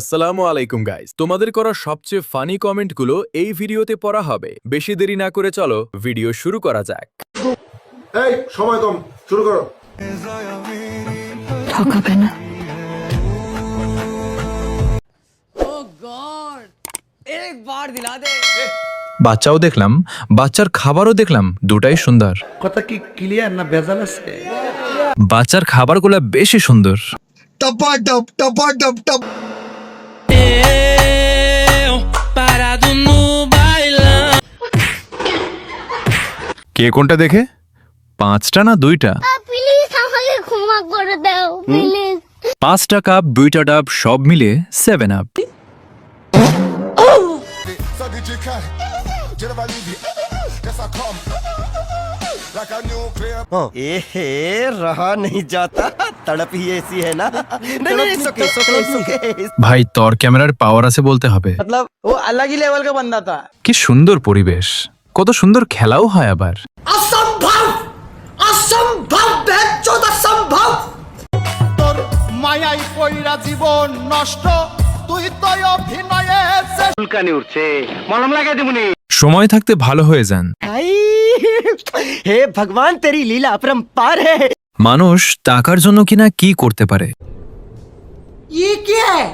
আসসালামু আলাইকুম গাইস, তোমাদের করা সবচেয়ে ফানি কমেন্টগুলো এই ভিডিওতে পড়া হবে। বেশি দেরি না করে চলো ভিডিও শুরু করা যাক। এই সময় কম, শুরু করো। ঠকাবে না। Oh God! एक बार दिला दे। বাচ্চাও দেখলাম, বাচ্চার খাবারও দেখলাম, দুটাই সুন্দর। কথা কি ক্লিয়ার না ভেজাল আছে? বাচ্চার খাবারগুলো বেশি সুন্দর। কে কোনটা দেখে? 5টা না 2টা? প্লিজ আমাকে ক্ষমা করে দাও প্লিজ। 5টা কাপ 2টা ডাব সব মিলে 7 আপ। रहा नहीं जाता, तड़प ही ऐसी है ना। नहीं, ভাই তোর ক্যামেরার পাওয়ার আছে বলতে হবে। मतलब वो अलग ही लेवल का बंदा था। কি সুন্দর পরিবেশ, কত সুন্দর খেলাও হয় আবার। असंभव, असंभव, बेचौद असंभव। তোর মায়াই কইরা জীবন নষ্ট, তুই তো অভিনয়ে चुलकानी उठছে, মলম লাগাই দেবনি। সময় থাকতে ভালো হয়ে যান। हे भगवान, तेरी लीला अपरंपार है। মানুষ টাকার জন্য কিনা কি করতে পারে। ये क्या है?